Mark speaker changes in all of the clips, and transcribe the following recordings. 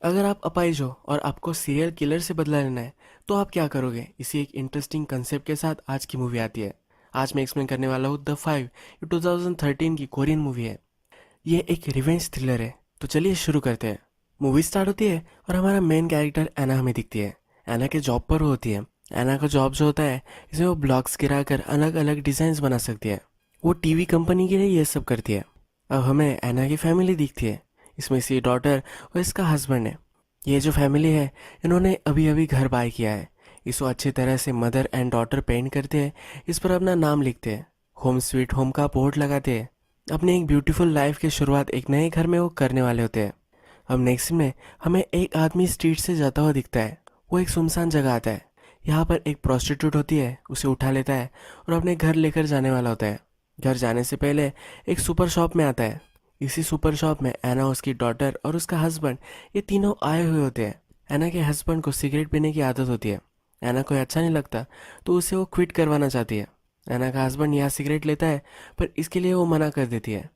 Speaker 1: अगर आप अपाहिज हो और आपको सीरियल किलर से बदला लेना है तो आप क्या करोगे? इसी एक इंटरेस्टिंग कंसेप्ट के साथ आज की मूवी आती है। आज मैं एक्सप्लेन करने वाला हूँ द फाइव। ये 2013 की कोरियन मूवी है। ये एक रिवेंज थ्रिलर है। तो चलिए शुरू करते हैं। मूवी स्टार्ट होती है और हमारा मेन कैरेक्टर एना हमें दिखती है। एना के जॉब पर वो होती है। एना का जॉब जो होता है, इसमें वो ब्लॉक्स गिरा कर अलग अलग डिजाइन बना सकती है। वो टीवी कंपनी के लिए ये सब करती है। अब हमें एना की फैमिली दिखती है। इसमें इसकी डॉटर और इसका हस्बैंड है। ये जो फैमिली है, इन्होंने अभी अभी घर बाय किया है। इसको अच्छी तरह से मदर एंड डॉटर पेंट करते हैं। इस पर अपना नाम लिखते हैं। होम स्वीट होम का बोर्ड लगाते हैं। अपनी एक ब्यूटीफुल लाइफ की शुरुआत एक नए घर में वो करने वाले होते हैं। अब नेक्स्ट में हमें एक आदमी स्ट्रीट से जाता हुआ दिखता है। वो एक सुनसान जगह आता है। यहाँ पर एक प्रोस्टिट्यूट होती है, उसे उठा लेता है और अपने घर लेकर जाने वाला होता है। घर जाने से पहले एक सुपर शॉप में आता है। इसी सुपर शॉप में एना, उसकी डॉटर और उसका हस्बैंड, ये तीनों आए हुए होते हैं। एना के हस्बैंड को सिगरेट पीने की आदत होती है। एना को अच्छा नहीं लगता तो उसे वो क्विट करवाना चाहती है। एना का हस्बैंड यहाँ सिगरेट लेता है, पर इसके लिए वो मना कर देती है।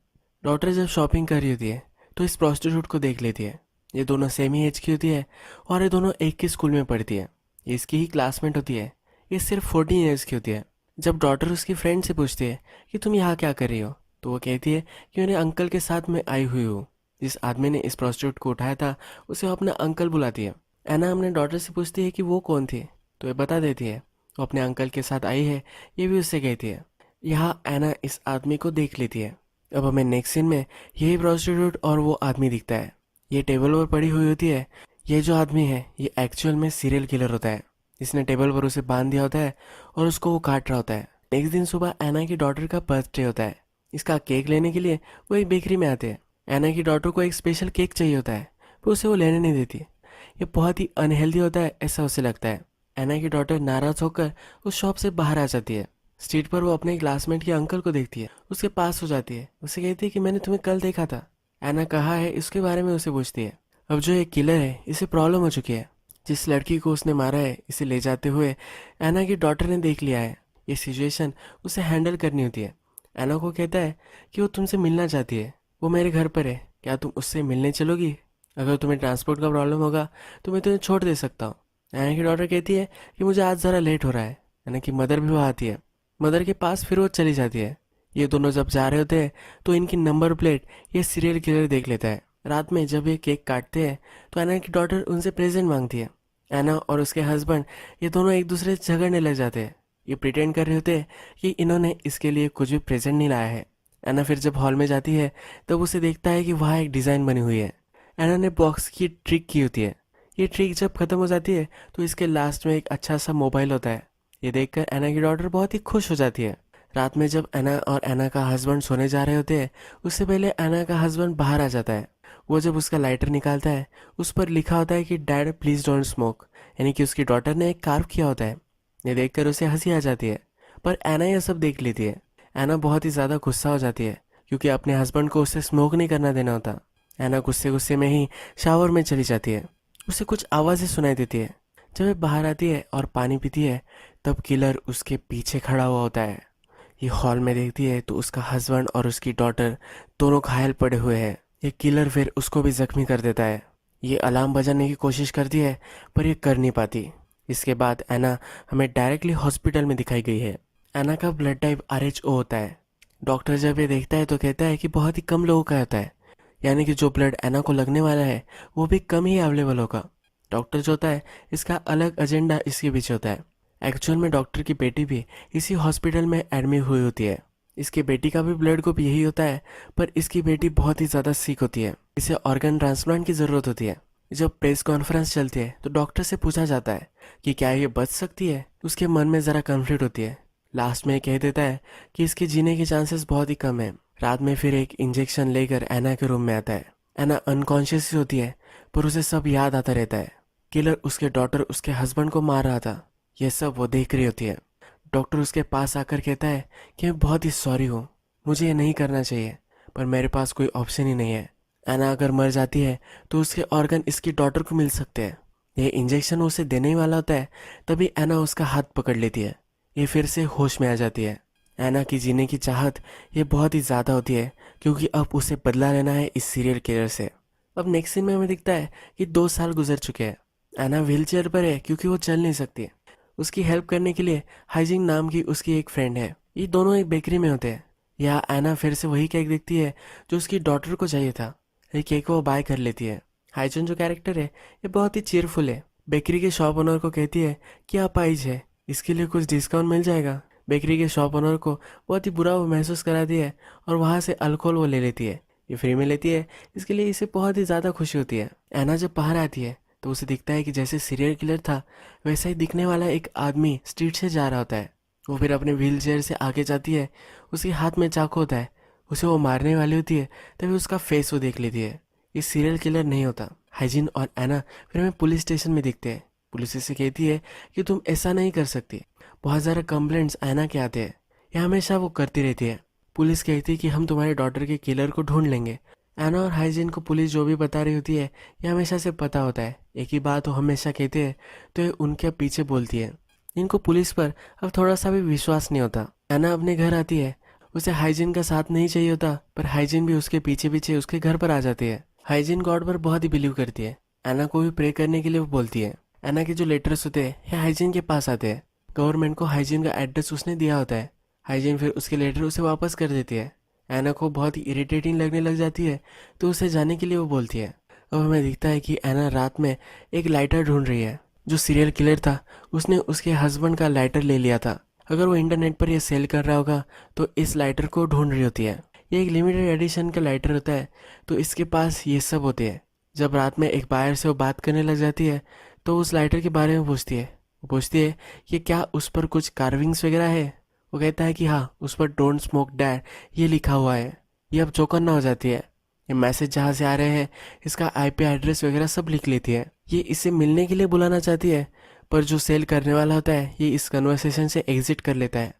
Speaker 1: डॉटर जब शॉपिंग कर रही होती है तो इस प्रोस्टिट्यूट को देख लेती है। ये दोनों सेम ही एज की होती है और ये दोनों एक ही स्कूल में पढ़ती है। ये इसकी ही क्लासमेट होती है। ये सिर्फ 14 ईयर्स की होती है। जब डॉटर उसकी फ्रेंड से पूछती है कि तुम यहाँ क्या कर रही हो, तो वो कहती है कि मेरे अंकल के साथ मैं आई हुई हूँ। जिस आदमी ने इस प्रोस्टिट्यूट को उठाया था, उसे वो अपना अंकल बुलाती है। एना अपने डॉटर से पूछती है कि वो कौन थी, तो ये बता देती है वो अपने अंकल के साथ आई है। ये भी उससे कहती है। यहाँ एना इस आदमी को देख लेती है। अब हमें नेक्स्ट सीन में यही प्रोस्टिट्यूट और वो आदमी दिखता है। ये टेबल पर पड़ी हुई होती है। ये जो आदमी है, ये एक्चुअल में सीरियल किलर होता है। इसने टेबल पर उसे बांध दिया होता है और उसको वो काट रहा होता है। नेक्स्ट दिन सुबह एना की डॉटर का बर्थडे होता है। इसका केक लेने के लिए वो एक बेकरी में आते हैं। एना की डॉटर को एक स्पेशल केक चाहिए होता है, पर उसे वो लेने नहीं देती। ये बहुत ही अनहेल्दी होता है, ऐसा उसे लगता है। एना की डॉटर नाराज होकर उस शॉप से बाहर आ जाती है। स्ट्रीट पर वो अपने क्लासमेट के अंकल को देखती है। उसके पास हो जाती है। उसे कहती है कि मैंने तुम्हें कल देखा था। एना कहाँ है, इसके बारे में उसे पूछती है। अब जो ये किलर है, इसे प्रॉब्लम हो चुकी है। जिस लड़की को उसने मारा है, इसे ले जाते हुए एना की डॉटर ने देख लिया है। ये सिचुएशन उसे हैंडल करनी होती है। एना को कहता है कि वो तुमसे मिलना चाहती है। वो मेरे घर पर है, क्या तुम उससे मिलने चलोगी? अगर तुम्हें ट्रांसपोर्ट का प्रॉब्लम होगा तो मैं तुम्हें छोड़ दे सकता हूँ। एना की डॉटर कहती है कि मुझे आज ज़रा लेट हो रहा है। एना की मदर भी वहाँ आती है। मदर के पास फिर वो चली जाती है। ये दोनों जब जा रहे होते हैं तो इनकी नंबर प्लेट ये सीरियल किलर देख लेता है। रात में जब ये केक काटते हैं तो एना की डॉटर उनसे प्रेजेंट मांगती है। एना और उसके हस्बैंड, ये दोनों एक दूसरे से झगड़ने लग जाते हैं। ये प्रिटेंड कर रहे होते हैं कि इन्होंने इसके लिए कुछ भी प्रेजेंट नहीं लाया है। एना फिर जब हॉल में जाती है तब उसे देखता है कि वहाँ एक डिज़ाइन बनी हुई है। एना ने बॉक्स की ट्रिक की होती है। ये ट्रिक जब खत्म हो जाती है तो इसके लास्ट में एक अच्छा सा मोबाइल होता है। ये देखकर एना की डॉटर बहुत ही खुश हो जाती है। रात में जब एना और एना का हस्बैंड सोने जा रहे होते हैं, उससे पहले एना का हस्बैंड बाहर आ जाता है। वो जब उसका लाइटर निकालता है, उस पर लिखा होता है कि डैड प्लीज डोंट स्मोक, यानी कि उसकी डॉटर ने एक कार्व किया होता है। ये देखकर उसे हंसी आ जाती है, पर एना यह सब देख लेती है। एना बहुत ही ज़्यादा गुस्सा हो जाती है क्योंकि अपने हस्बैंड को उसे स्मोक नहीं करना देना होता। एना गुस्से गुस्से में ही शावर में चली जाती है। उसे कुछ आवाज़ें सुनाई देती है। जब वो बाहर आती है और पानी पीती है, तब किलर उसके पीछे खड़ा हुआ होता है। ये हॉल में देखती है तो उसका हस्बैंड और उसकी डॉटर दोनों घायल पड़े हुए हैं। ये किलर फिर उसको भी जख्मी कर देता है। ये अलार्म बजाने की कोशिश करती है, पर ये कर नहीं पाती। इसके बाद एना हमें डायरेक्टली हॉस्पिटल में दिखाई गई है। एना का ब्लड टाइप RH O होता है। डॉक्टर जब ये देखता है तो कहता है कि बहुत ही कम लोगों का होता है, यानी कि जो ब्लड एना को लगने वाला है वो भी कम ही अवेलेबल होगा। डॉक्टर जो होता है, इसका अलग एजेंडा इसके पीछे होता है। एक्चुअल में डॉक्टर की बेटी भी इसी हॉस्पिटल में एडमिट हुई होती है। इसकी बेटी का भी ब्लड ग्रुप यही होता है, पर इसकी बेटी बहुत ही ज़्यादा सिक होती है। इसे ऑर्गन ट्रांसप्लांट की ज़रूरत होती है। जब प्रेस कॉन्फ्रेंस चलती है तो डॉक्टर से पूछा जाता है कि क्या ये बच सकती है। उसके मन में ज़रा कन्फ्लिक्ट होती है। लास्ट में कह देता है कि इसके जीने के चांसेस बहुत ही कम है। रात में फिर एक इंजेक्शन लेकर एना के रूम में आता है। एना अनकॉन्शियस होती है, पर उसे सब याद आता रहता है। किलर उसके डॉटर, उसके हस्बैंड को मार रहा था, यह सब वो देख रही होती है। डॉक्टर उसके पास आकर कहता है कि मैं बहुत ही सॉरी हूँ, मुझे ये नहीं करना चाहिए, पर मेरे पास कोई ऑप्शन ही नहीं है। एना अगर मर जाती है तो उसके ऑर्गन इसकी डॉटर को मिल सकते हैं। ये इंजेक्शन उसे देने ही वाला होता है, तभी एना उसका हाथ पकड़ लेती है। ये फिर से होश में आ जाती है। एना की जीने की चाहत ये बहुत ही ज़्यादा होती है क्योंकि अब उसे बदला लेना है इस सीरियल किलर से। अब नेक्स्ट सीन में हमें दिखता है कि 2 साल गुजर चुके हैं। एना व्हीलचेयर पर है क्योंकि वो चल नहीं सकती। उसकी हेल्प करने के लिए हाइजिन नाम की उसकी एक फ्रेंड है। ये दोनों एक बेकरी में होते हैं। यहाँ एना फिर से वही केक देखती है जो उसकी डॉटर को चाहिए था। ये केक वो बाय कर लेती है। हाइजिन जो कैरेक्टर है ये बहुत ही चीयरफुल है। बेकरी के शॉप ओनर को कहती है कि आप आइज है, इसके लिए कुछ डिस्काउंट मिल जाएगा। बेकरी के शॉप ओनर को बहुत ही बुरा वो महसूस कराती है और वहाँ से अल्कोहल वो ले लेती है। ये फ्री में लेती है, इसके लिए इसे बहुत ही ज़्यादा खुशी होती है। एना जब बाहर आती है तो उसे दिखता है कि जैसे सीरियल किलर था वैसा ही दिखने वाला एक आदमी स्ट्रीट से जा रहा होता है। वो फिर अपने व्हील चेयर से आगे जाती है, उसके हाथ में चाकू होता है। उसे वो मारने वाली होती है तभी उसका फेस वो देख लेती है। ये सीरियल किलर नहीं होता। हाइजिन और एना फिर हमें पुलिस स्टेशन में दिखते हैं। पुलिस इसे कहती है कि तुम ऐसा नहीं कर सकती। बहुत ज़्यादा कंप्लेंट्स एना के आते हैं, ये हमेशा वो करती रहती है। पुलिस कहती है कि हम तुम्हारे डॉटर के किलर को ढूंढ लेंगे। एना और हाइजिन को पुलिस जो भी बता रही होती है ये हमेशा से पता होता है। एक ही बात वो हमेशा कहते हैं तो ये उनके पीछे बोलती है। इनको पुलिस पर अब थोड़ा सा भी विश्वास नहीं होता। एना अपने घर आती है, उसे हाइजिन का साथ नहीं चाहिए होता, पर हाइजिन भी उसके पीछे पीछे उसके घर पर आ जाती है। हाइजिन गॉड पर बहुत ही बिलीव करती है। एना को भी प्रे करने के लिए वो बोलती है। एना के जो लेटर्स होते हैं ये हाइजिन के पास आते हैं। गवर्नमेंट को हाइजिन का एड्रेस उसने दिया होता है। हाइजिन फिर उसके लेटर उसे वापस कर देती है। एना को बहुत ही इरिटेटिंग लगने लग जाती है तो उसे जाने के लिए वो बोलती है। अब हमें दिखता है कि एना रात में एक लाइटर ढूंढ रही है। जो सीरियल किलर था उसने उसके हस्बैंड का लाइटर ले लिया था। अगर वो इंटरनेट पर ये सेल कर रहा होगा तो इस लाइटर को ढूंढ रही होती है। ये एक लिमिटेड एडिशन का लाइटर होता है तो इसके पास ये सब होते हैं। जब रात में एक बायर से वो बात करने लग जाती है तो उस लाइटर के बारे में पूछती है। वो पूछती है कि क्या उस पर कुछ कार्विंग्स वगैरह है। वो कहता है कि हाँ, उस पर डोंट स्मोक डैड ये लिखा हुआ है। ये अब चौकन्ना हो जाती है। ये मैसेज जहाँ से आ रहे हैं इसका आईपी एड्रेस वगैरह सब लिख लेती है। ये इसे मिलने के लिए बुलाना चाहती है, पर जो सेल करने वाला होता है ये इस कन्वर्सेशन से एग्जिट कर लेता है।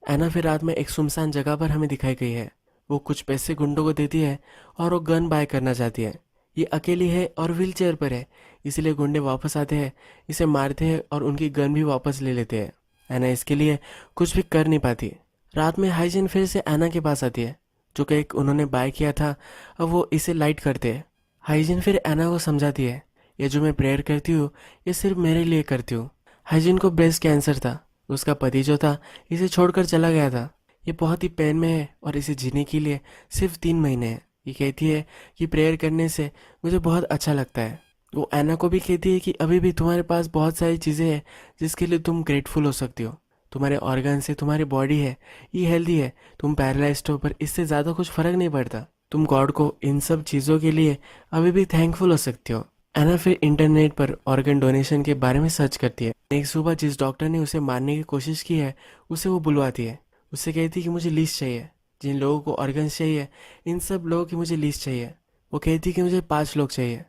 Speaker 1: एना फिर रात में एक सुनसान जगह पर हमें दिखाई गई है। वो कुछ पैसे गुंडों को देती है और वो गन बाय करना चाहती है। ये अकेली है और व्हील चेयर पर है, इसलिए गुंडे वापस आते हैं, इसे मारते हैं और उनकी गन भी वापस ले लेते हैं। एना इसके लिए कुछ भी कर नहीं पाती। रात में हाइजिन फिर से एना के पास आती है। जो केक उन्होंने बाय किया था अब वो इसे लाइट करते हैं। हाइजिन फिर एना को समझाती है, ये जो मैं प्रेयर करती हूँ ये सिर्फ मेरे लिए करती हूँ। हाइजिन को ब्रेस्ट कैंसर था। उसका पति जो था इसे छोड़कर चला गया था। ये बहुत ही पेन में है और इसे जीने के लिए सिर्फ 3 महीने हैं। ये कहती है कि प्रेयर करने से मुझे बहुत अच्छा लगता है। वो एना को भी कहती है कि अभी भी तुम्हारे पास बहुत सारी चीज़ें हैं जिसके लिए तुम ग्रेटफुल हो सकती हो। तुम्हारे ऑर्गन से तुम्हारी बॉडी है ये हेल्दी है। तुम पैरालाइज्ड हो पर इससे ज़्यादा कुछ फर्क नहीं पड़ता। तुम गॉड को इन सब चीज़ों के लिए अभी भी थैंकफुल हो सकती हो। एना फिर इंटरनेट पर ऑर्गन डोनेशन के बारे में सर्च करती है। एक सुबह जिस डॉक्टर ने उसे मारने की कोशिश की है उसे वो बुलवाती है। उससे कहती है कि मुझे लिस्ट चाहिए, जिन लोगों को ऑर्गन चाहिए इन सब लोगों की मुझे लिस्ट चाहिए। वो कहती है कि मुझे 5 लोग चाहिए।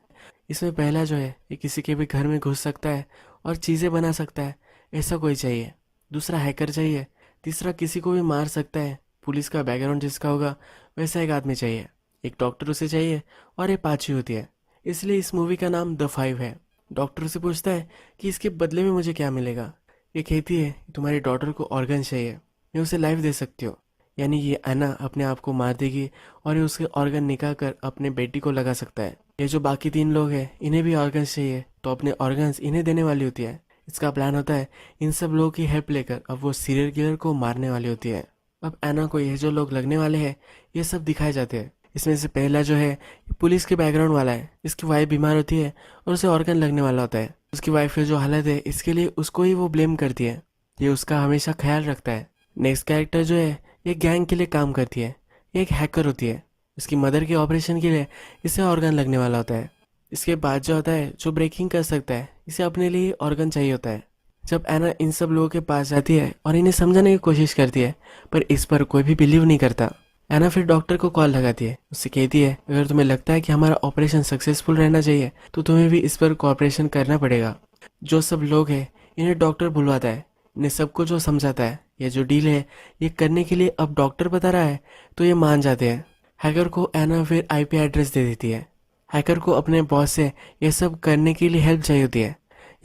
Speaker 1: इसमें पहला जो है ये किसी के भी घर में घुस सकता है और चीज़ें बना सकता है, ऐसा कोई चाहिए। दूसरा हैकर चाहिए। तीसरा किसी को भी मार सकता है, पुलिस का बैकग्राउंड जिसका होगा वैसा एक आदमी चाहिए। एक डॉक्टर उसे चाहिए और ये 5 ही होती है। इसलिए इस मूवी का नाम द 5 है। डॉक्टर से पूछता है कि इसके बदले में मुझे क्या मिलेगा। ये कहती है तुम्हारी डॉटर को ऑर्गन चाहिए, मैं उसे लाइफ दे सकती हो। यानी ये एना अपने आप को मार देगी और ये उसके ऑर्गन निकाल कर अपने बेटी को लगा सकता है। ये जो बाकी 3 लोग हैं इन्हें भी ऑर्गन्स चाहिए तो अपने ऑर्गन्स इन्हें देने वाली होती है। इसका प्लान होता है इन सब लोगों की हेल्प लेकर अब वो सीरियल किलर को मारने वाली होती है। अब एना को ये जो लोग लगने वाले हैं ये सब दिखाए जाते हैं। इसमें से पहला जो है ये पुलिस के बैकग्राउंड वाला है। इसकी वाइफ बीमार होती है और उसे ऑर्गन लगने वाला होता है। उसकी वाइफ की जो हालत है इसके लिए उसको ही वो ब्लेम करती है। ये उसका हमेशा ख्याल रखता है। नेक्स्ट कैरेक्टर जो है ये गैंग के लिए काम करती है। ये एक हैकर होती है। इसकी मदर के ऑपरेशन के लिए इसे ऑर्गन लगने वाला होता है। इसके बाद जो होता है जो ब्रेकिंग कर सकता है इसे अपने लिए ऑर्गन चाहिए होता है। जब एना इन सब लोगों के पास जाती है और इन्हें समझाने की कोशिश करती है पर इस पर कोई भी बिलीव नहीं करता। एना फिर डॉक्टर को कॉल लगाती है। उससे कहती है अगर तुम्हें लगता है कि हमारा ऑपरेशन सक्सेसफुल रहना चाहिए तो तुम्हें भी इस पर कोऑपरेशन करना पड़ेगा। जो सब लोग हैं इन्हें डॉक्टर बुलवाता है, इन्हें सबको जो समझाता है। ये जो डील है ये करने के लिए अब डॉक्टर बता रहा है तो ये मान जाते हैं। हैकर को एना फिर आईपी एड्रेस दे देती है। हैकर को अपने बॉस से ये सब करने के लिए हेल्प चाहिए होती है।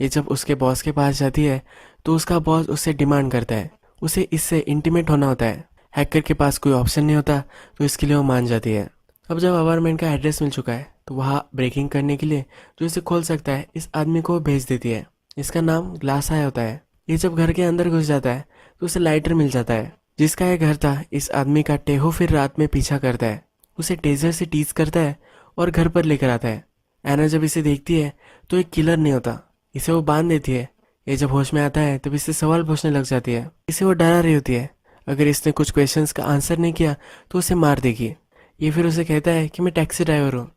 Speaker 1: ये जब उसके बॉस के पास जाती है तो उसका बॉस उससे डिमांड करता है, उसे इससे इंटीमेट होना होता है। हैकर के पास कोई ऑप्शन नहीं होता तो इसके लिए वो मान जाती है। अब जब अपार्टमेंट का एड्रेस मिल चुका है तो वहाँ ब्रेकिंग करने के लिए जो इसे खोल सकता है इस आदमी को भेज देती है। इसका नाम ग्लास आय होता है। ये जब घर के अंदर घुस जाता है तो उसे लाइटर मिल जाता है जिसका ये घर था। इस आदमी का टेहो फिर रात में पीछा करता है, उसे टेजर से टीज करता है और घर पर लेकर आता है। एना जब इसे देखती है तो एक किलर नहीं होता, इसे वो बांध देती है। ये जब होश में आता है तब इससे सवाल पूछने लग जाती है। इसे वो डरा रही होती है, अगर इसने कुछ क्वेश्चंस का आंसर नहीं किया तो उसे मार देगी। ये फिर उसे कहता है कि मैं टैक्सी ड्राइवर हूँ।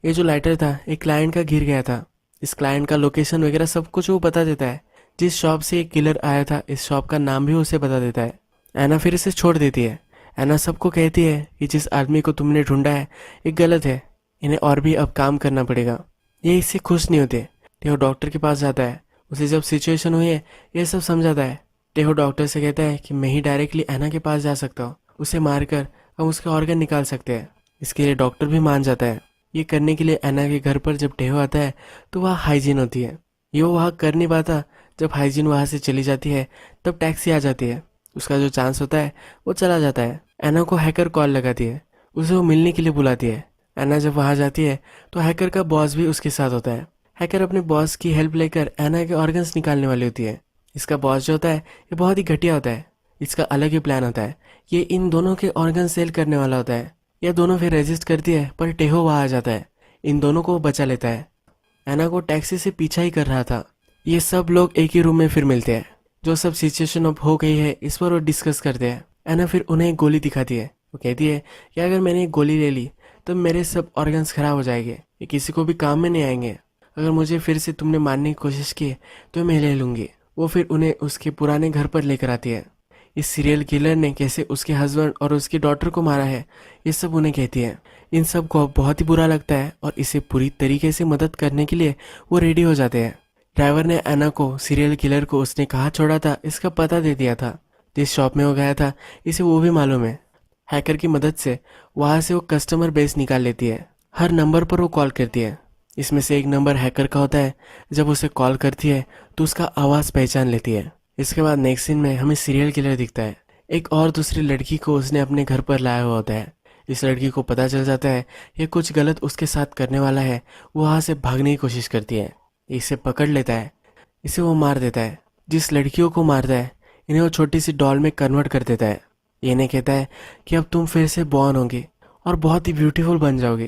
Speaker 1: ये जो लाइटर था एक क्लाइंट का गिर गया था। इस क्लाइंट का लोकेशन वगैरह सब कुछ वो बता देता है। जिस शॉप से एक किलर आया था इस शॉप का नाम भी उसे बता देता है। एना फिर इसे छोड़ देती है। एना सबको कहती है कि जिस आदमी को तुमने ढूंढा है ये गलत है, इन्हें और भी अब काम करना पड़ेगा। ये इससे खुश नहीं होते। टेहो डॉक्टर के पास जाता है, उसे जब सिचुएशन हुई है ये सब समझाता है। टेहो डॉक्टर से कहता है कि मैं ही डायरेक्टली एना के पास जा सकता हूँ, उसे मारकर हम उसके ऑर्गन निकाल सकते हैं। इसके लिए डॉक्टर भी मान जाता है। ये करने के लिए एना के घर पर जब टेहो आता है तो वहाँ हाइजीन होती है। ये वो वहाँ कर नहीं पाता। जब हाइजीन वहाँ से चली जाती है तब टैक्सी आ जाती है। उसका जो चांस होता है वो चला जाता है। एना को हैकर कॉल लगाती है, उसे वो मिलने के लिए बुलाती है। एना जब वहाँ जाती है तो हैकर का बॉस भी उसके साथ होता है। हैकर अपने बॉस की हेल्प लेकर एना के ऑर्गन्स निकालने वाली होती है। इसका बॉस जो होता है ये बहुत ही घटिया होता है। इसका अलग ही प्लान होता है। ये इन दोनों के ऑर्गन सेल करने वाला होता है। यह दोनों फिर रेजिस्ट करती है पर टेहो वहाँ आ जाता है, इन दोनों को बचा लेता है। एना को टैक्सी से पीछा ही कर रहा था। ये सब लोग एक ही रूम में फिर मिलते हैं। जो सब सिचुएशन अब हो गई है इस पर वो डिस्कस करते हैं। एना फिर उन्हें एक गोली दिखाती है। वो कहती है कि अगर मैंने एक गोली ले ली तो मेरे सब ऑर्गन्स खराब हो जाएंगे, ये किसी को भी काम में नहीं आएंगे। अगर मुझे फिर से तुमने मारने की कोशिश की तो मैं ले लूँगी। वो फिर उन्हें उसके पुराने घर पर लेकर आती है। इस सीरियल किलर ने कैसे उसके हस्बैंड और उसकी डॉटर को मारा है ये सब उन्हें कहती है। इन सब को बहुत ही बुरा लगता है और इसे पूरी तरीके से मदद करने के लिए वो रेडी हो जाते हैं। ड्राइवर ने एना को सीरियल किलर को उसने कहाँ छोड़ा था इसका पता दे दिया था। जिस शॉप में वो गया था इसे वो भी मालूम है। हैकर की मदद से वहाँ से वो कस्टमर बेस निकाल लेती है। हर नंबर पर वो कॉल करती है। इसमें से एक नंबर हैकर का होता है। जब उसे कॉल करती है तो उसका आवाज़ पहचान लेती है। इसके बाद नेक्स्ट सीन में हमें सीरियल किलर दिखता है। एक और दूसरी लड़की को उसने अपने घर पर लाया हुआ होता है। इस लड़की को पता चल जाता है ये कुछ गलत उसके साथ करने वाला है। वो वहाँ से भागने की कोशिश करती है। इसे पकड़ लेता है, इसे वो मार देता है। जिस लड़कियों को मारता है इन्हें वो छोटी सी डॉल में कन्वर्ट कर देता है। ये इन्हें कहता है कि अब तुम फिर से बॉर्न होगी और बहुत ही ब्यूटीफुल बन जाओगे।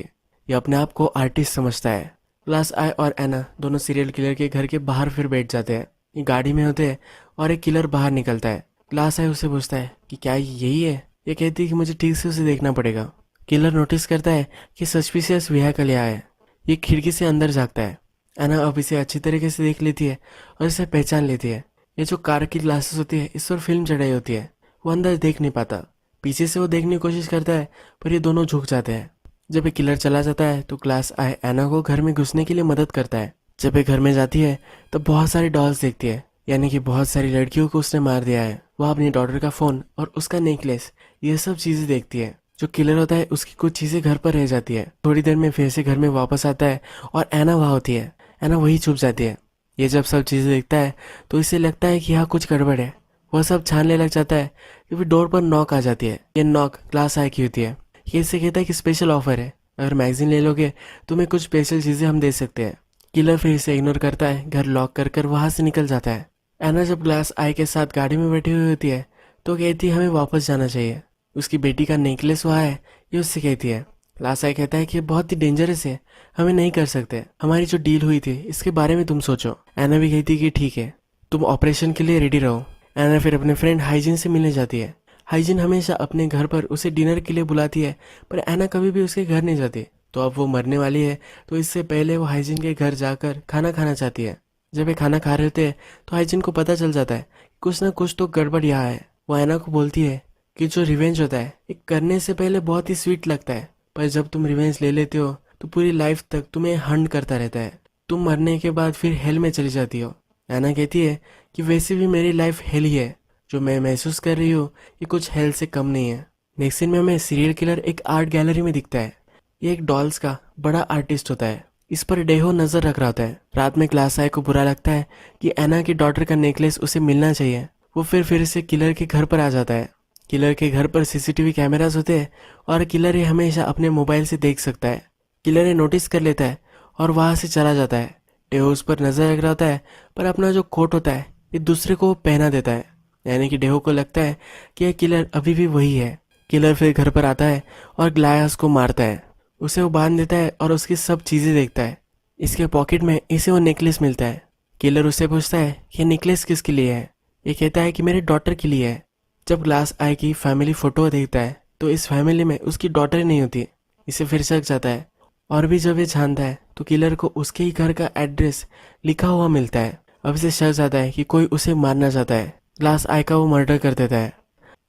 Speaker 1: ये अपने आप को आर्टिस्ट समझता है। ग्लास आय और एना दोनों सीरियल किलर के घर के बाहर फिर बैठ जाते हैं। ये गाड़ी में होते हैं और एक किलर बाहर निकलता है। ग्लास आय उसे पूछता है कि क्या यही है। ये कहती है कि मुझे ठीक से उसे देखना पड़ेगा। किलर नोटिस करता है कि सस्पिशियस व्हीकल यहाँ है। ये खिड़की से अंदर झाँकता है। एना अब इसे अच्छी तरीके से देख लेती है और इसे पहचान लेती है। ये जो कार की ग्लासेस होती है इस पर फिल्म चढ़ाई होती है। वो अंदर देख नहीं पाता। पीछे से वो देखने की कोशिश करता है पर ये दोनों झुक जाते हैं। जब ये किलर चला जाता है तो ग्लास आय एना को घर में घुसने के लिए मदद करता है। जब ये घर में जाती है तो बहुत सारी डॉल्स देखती है, यानी कि बहुत सारी लड़कियों को उसने मार दिया है। वह अपनी डॉटर का फोन और उसका नेकलेस ये सब चीजें देखती है। जो किलर होता है उसकी कुछ चीजें घर पर रह जाती है। थोड़ी देर में फिर से घर में वापस आता है और एना वहाँ होती है। एना वही छुप जाती है। ये जब सब चीजें देखता है तो इसे लगता है कि यहाँ कुछ गड़बड़ है। वह सब छानने लग जाता है कि फिर डोर पर नॉक आ जाती है। ये नॉक ग्लास आय की होती है। ये इससे कहता है कि स्पेशल ऑफर है, अगर मैगजीन ले लोगे तुम्हें कुछ स्पेशल चीजें हम दे सकते हैं। किलर फिर इसे इग्नोर करता है, घर लॉक कर कर वहां से निकल जाता है। एना जब ग्लास आय के साथ गाड़ी में बैठी हुई होती है तो कहती है हमें वापस जाना चाहिए। उसकी बेटी का नेकलेस वहाँ है, ये उससे कहती है। ग्लास आय कहता है कि ये बहुत ही डेंजरस है, हमें नहीं कर सकते। हमारी जो डील हुई थी इसके बारे में तुम सोचो। एना भी कहती है कि ठीक है, तुम ऑपरेशन के लिए रेडी रहो। एना फिर अपने फ्रेंड हाइजीन से मिलने जाती है। हाइजीन हमेशा अपने घर पर उसे डिनर के लिए बुलाती है पर एना कभी भी उसके घर नहीं जाती। तो अब वो मरने वाली है तो इससे पहले वो हाइजीन के घर जाकर खाना खाना चाहती है। जब ये खाना खा रहे होते हैं तो हाइजीन को पता चल जाता है कुछ ना कुछ तो गड़बड़ यहाँ है। वो एना को बोलती है कि जो रिवेंज होता है ये करने से पहले बहुत ही स्वीट लगता है, पर जब तुम रिवेंज ले लेते हो तो पूरी लाइफ तक तुम्हें हंट करता रहता है। तुम मरने के बाद फिर हेल में चली जाती हो। एना कहती है कि वैसे भी मेरी लाइफ हेल ही है, जो मैं महसूस कर रही हूँ ये कुछ हेल से कम नहीं है। नेक्स्ट सीन में हमें सीरियल किलर एक आर्ट गैलरी में दिखता है। ये एक डॉल्स का बड़ा आर्टिस्ट होता है। इस पर डेहो नजर रख रहा होता है। रात में ग्लास आय को बुरा लगता है कि एना की डॉटर का नेकलेस उसे मिलना चाहिए। वो फिर से किलर के घर पर आ जाता है। किलर के घर पर सीसीटीवी कैमरास होते हैं और किलर ये हमेशा अपने मोबाइल से देख सकता है। किलर ये नोटिस कर लेता है और वहां से चला जाता है। डेहो उस पर नजर रख रहा होता है, पर अपना जो कोट होता है ये दूसरे को पहना देता है। यानी कि डेहो को लगता है कि यह किलर अभी भी वही है। किलर फिर घर पर आता है और ग्लायस को मारता है। उसे वो बांध देता है और उसकी सब चीजें देखता है। इसके पॉकेट में इसे वो नेकलेस मिलता है। किलर उससे पूछता है कि नेकलेस किसके लिए है। ये कहता है कि मेरे डॉटर के लिए है। जब ग्लास आई की फैमिली फोटो देखता है तो इस फैमिली में उसकी डॉटर नहीं होती। इसे फिर शक जाता है, और भी जब ये छानता है तो किलर को उसके ही घर का एड्रेस लिखा हुआ मिलता है। अब इसे शक जाता है कि कोई उसे मारना चाहता है। ग्लास आई का वो मर्डर कर देता है।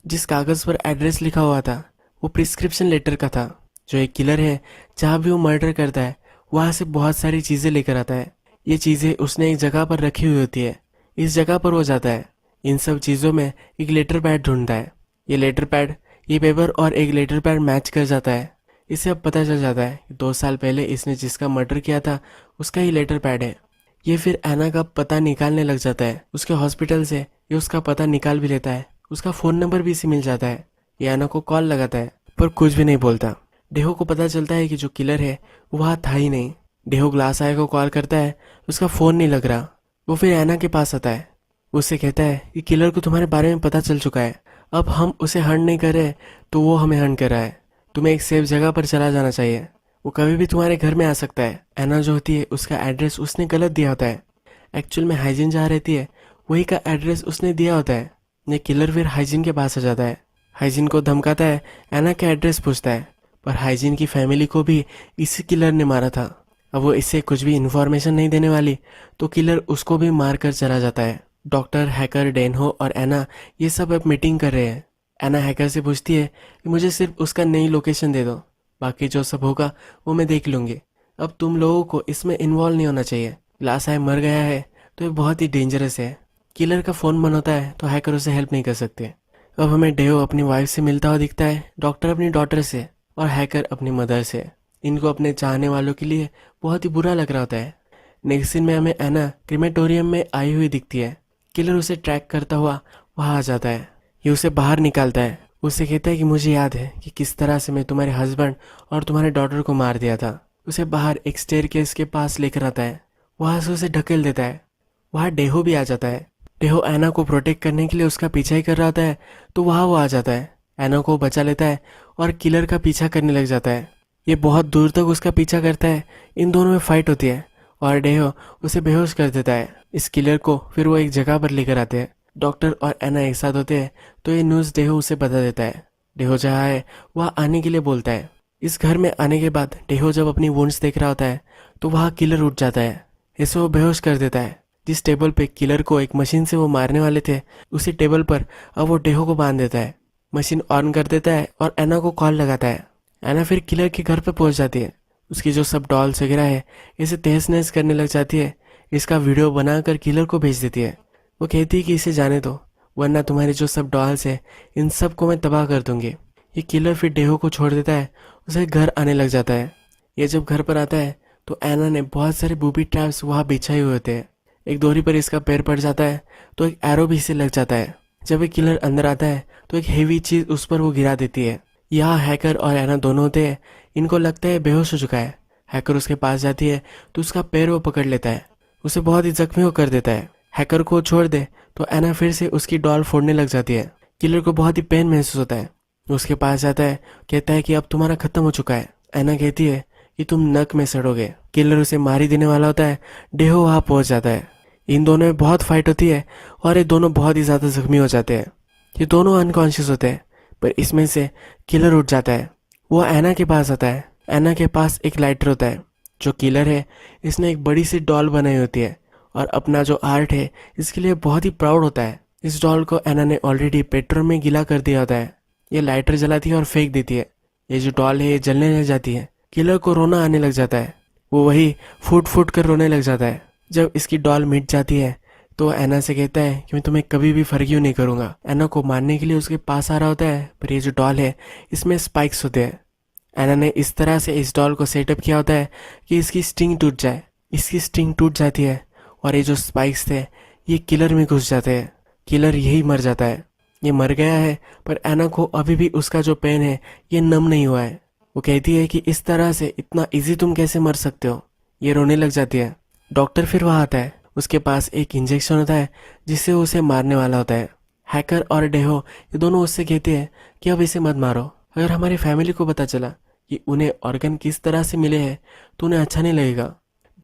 Speaker 1: जिस कागज पर एड्रेस लिखा हुआ था वो प्रिस्क्रिप्शन लेटर का था। जो एक किलर है, जहाँ भी वो मर्डर करता है वहां से बहुत सारी चीजें लेकर आता है। ये चीजें उसने एक जगह पर रखी हुई होती है। इस जगह पर वो जाता है। इन सब चीजों में एक लेटर पैड ढूंढता है। ये लेटर पैड, ये पेपर और एक लेटर पैड मैच कर जाता है। इसे अब पता चल जाता है कि 2 साल पहले इसने जिसका मर्डर किया था उसका ही लेटर पैड है। ये फिर एना का पता निकालने लग जाता है। उसके हॉस्पिटल से ये उसका पता निकाल भी लेता है। उसका फोन नंबर भी इसे मिल जाता है। ये एना को कॉल लगाता है पर कुछ भी नहीं बोलता। डेहो को पता चलता है कि जो किलर है वो वहाँ था ही नहीं। डेहो ग्लास आय को कॉल करता है, उसका फोन नहीं लग रहा। वो फिर एना के पास आता है। उससे कहता है कि किलर को तुम्हारे बारे में पता चल चुका है। अब हम उसे हंट नहीं कर रहे तो वो हमें हंट कर रहा है। तुम्हें एक सेफ जगह पर चला जाना चाहिए। वो कभी भी तुम्हारे घर में आ सकता है। एना जो होती है उसका एड्रेस उसने गलत दिया होता है। एक्चुअल में हाइजीन जहाँ रहती है वही का एड्रेस उसने दिया होता है। ये किलर फिर हाइजीन के पास आ जाता है। हाइजीन को धमकाता है, एना का एड्रेस पूछता है। पर हाइजीन की फैमिली को भी इसी किलर ने मारा था। अब वो इससे कुछ भी इन्फॉर्मेशन नहीं देने वाली तो किलर उसको भी मार कर चला जाता है। डॉक्टर, हैकर, डेनहो और एना ये सब अब मीटिंग कर रहे हैं। एना हैकर से पूछती है कि मुझे सिर्फ उसका नई लोकेशन दे दो, बाकी जो सब होगा वो मैं देख लूंगी। अब तुम लोगों को इसमें इन्वॉल्व नहीं होना चाहिए। ग्लास आई मर गया है तो ये बहुत ही डेंजरस है। किलर का फोन बंद होता है तो हैकर उसे हेल्प नहीं कर सकते। अब हमें डेहो अपनी वाइफ से मिलता हुआ दिखता है, डॉक्टर अपनी डॉटर से और हैकर अपनी मदर से। इनको अपने चाहने वालों के लिए बहुत ही बुरा लग रहा होता है। नेक्स्ट सीन में हमें एना क्रिमेटोरियम में आई हुई दिखती है। किलर उसे ट्रैक करता हुआ वहां आ जाता है। ये उसे बाहर निकालता है। उससे कहता है कि मुझे याद है कि किस तरह से मैं तुम्हारे हस्बैंड और तुम्हारे डॉटर को मार दिया था। उसे बाहर एक स्टेयरकेस के पास लेकर आता है। वहां से उसे ढकेल देता है। वहां डेहो भी आ जाता है। डेहो एना को प्रोटेक्ट करने के लिए उसका पीछा ही कर रहा होता है तो वहां वो आ जाता है। एना को बचा लेता है और किलर का पीछा करने लग जाता है। ये बहुत दूर तक उसका पीछा करता है। इन दोनों में फाइट होती है और डेहो उसे बेहोश कर देता है। इस किलर को फिर वो एक जगह पर लेकर आते हैं। डॉक्टर और एना एक साथ होते हैं तो ये न्यूज़ डेहो उसे बता देता है। डेहो जहाँ है वहाँ आने के लिए बोलता है। इस घर में आने के बाद डेहो जब अपनी वुंड्स देख रहा होता है तो वहाँ किलर उठ जाता है। इसे वो बेहोश कर देता है। जिस टेबल पे किलर को एक मशीन से वो मारने वाले थे उसी टेबल पर अब वो डेहो को बांध देता है। मशीन ऑन कर देता है और एना को कॉल लगाता है। एना फिर किलर के घर पे पहुंच जाती है। उसकी जो सब डॉल्स वगैरह है इसे तहस नहस करने लग जाती है। इसका वीडियो बनाकर किलर को भेज देती है। वो कहती है कि इसे जाने दो, वरना तुम्हारे जो सब डॉल्स है इन सब को मैं तबाह कर दूंगी। ये किलर फिर डेहो को छोड़ देता है। उसे घर आने लग जाता है। ये जब घर पर आता है तो एना ने बहुत सारे बूबी ट्रैप्स वहाँ बिछाए हुए होते हैं। एक दोरी पर इसका पैर पड़ जाता है तो एक एरो भी इसे लग जाता है। जब एक किलर अंदर आता है तो एक हेवी चीज उस पर वो गिरा देती है। यहाँ हैकर और एना दोनों होते हैं। इनको लगता है बेहोश हो चुका है। हैकर उसके पास जाती है तो उसका पैर वो पकड़ लेता है। उसे बहुत ही जख्मी वो कर देता है। हैकर को छोड़ दे तो एना फिर से उसकी डॉल फोड़ने लग जाती है। किलर को बहुत ही पेन महसूस होता है। उसके पास जाता है, कहता है कि अब तुम्हारा खत्म हो चुका है। एना कहती है कि तुम नक में सड़ोगे। किलर उसे मार ही देने वाला होता है। डेहो वहां पहुंच जाता है। इन दोनों में बहुत फाइट होती है और ये दोनों बहुत ही ज्यादा जख्मी हो जाते हैं। ये दोनों अनकॉन्शियस होते हैं पर इसमें से किलर उठ जाता है। वो एना के पास आता है। एना के पास एक लाइटर होता है। जो किलर है इसने एक बड़ी सी डॉल बनाई होती है और अपना जो आर्ट है इसके लिए बहुत ही प्राउड होता है। इस डॉल को एना ने ऑलरेडी पेट्रोल में गीला कर दिया होता है। ये लाइटर जलाती है और फेंक देती है। ये जो डॉल है ये जलने लग जाती है। किलर को रोना आने लग जाता है। वो वही फूट फूट कर रोने लग जाता है। जब इसकी डॉल मिट जाती है तो एना से कहता है कि मैं तुम्हें कभी भी फर्गियो नहीं करूंगा। एना को मारने के लिए उसके पास आ रहा होता है पर ये जो डॉल है इसमें स्पाइक्स होते हैं। एना ने इस तरह से इस डॉल को सेटअप किया होता है कि इसकी स्टिंग टूट जाए। इसकी स्टिंग टूट जाती है और ये जो स्पाइक्स थे ये किलर में घुस जाते हैं। किलर यही मर जाता है। ये मर गया है पर एना को अभी भी उसका जो पेन है ये नम नहीं हुआ है। वो कहती है कि इस तरह से इतना इजी तुम कैसे मर सकते हो। ये रोने लग जाती है। डॉक्टर फिर वहाँ आता है। उसके पास एक इंजेक्शन होता है जिससे वो उसे मारने वाला होता है। हैकर और डेहो ये दोनों उससे कहते हैं कि अब इसे मत मारो। अगर हमारी फैमिली को पता चला कि उन्हें ऑर्गन किस तरह से मिले हैं तो उन्हें अच्छा नहीं लगेगा।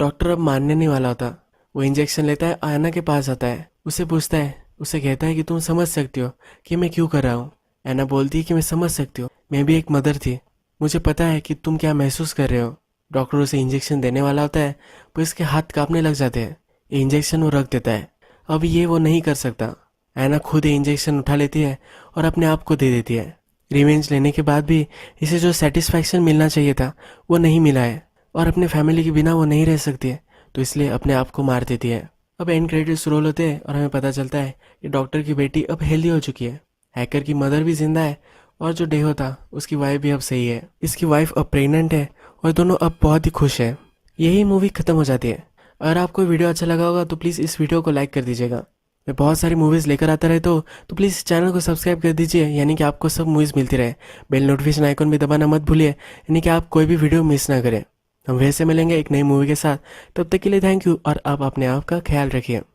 Speaker 1: डॉक्टर अब मानने नहीं वाला होता। वो इंजेक्शन लेता है, आयना के पास आता है, उसे पूछता है, उसे कहता है कि तुम समझ सकती हो कि मैं क्यों कर रहा हूँ। ऐना बोलती है कि मैं समझ सकती हूँ, मैं भी एक मदर थी, मुझे पता है कि तुम क्या महसूस कर रहे हो। डॉक्टर उसे इंजेक्शन देने वाला होता है पर इसके हाथ कांपने लग जाते हैं। ये इंजेक्शन वो रख देता है। अब ये वो नहीं कर सकता। ऐना खुद ये इंजेक्शन उठा लेती है और अपने आप को दे देती है। रिवेंज लेने के बाद भी इसे जो सेटिस्फैक्शन मिलना चाहिए था वो नहीं मिला है और अपने फैमिली के बिना वो नहीं रह सकती है, तो इसलिए अपने आप को मार देती है। अब एंड क्रेडिट्स रोल होते हैं और हमें पता चलता है कि डॉक्टर की बेटी अब हेल्दी हो चुकी है। हैकर की मदर भी जिंदा है और जो डेहो था उसकी वाइफ भी अब सही है। इसकी वाइफ अब प्रेग्नेंट है और दोनों अब बहुत ही खुश है। यही मूवी खत्म हो जाती है। अगर आपको वीडियो अच्छा लगा होगा तो प्लीज़ इस वीडियो को लाइक कर दीजिएगा। मैं बहुत सारी मूवीज़ लेकर आता रहता हूँ, तो प्लीज़ इस चैनल को सब्सक्राइब कर दीजिए, यानी कि आपको सब मूवीज़ मिलती रहे। बेल नोटिफिकेशन आइकन भी दबाना मत भूलिए, यानी कि आप कोई भी वीडियो मिस ना करें। हम वैसे मिलेंगे एक नई मूवी के साथ। तब तक के लिए थैंक यू और आप अपने आप का ख्याल रखिए।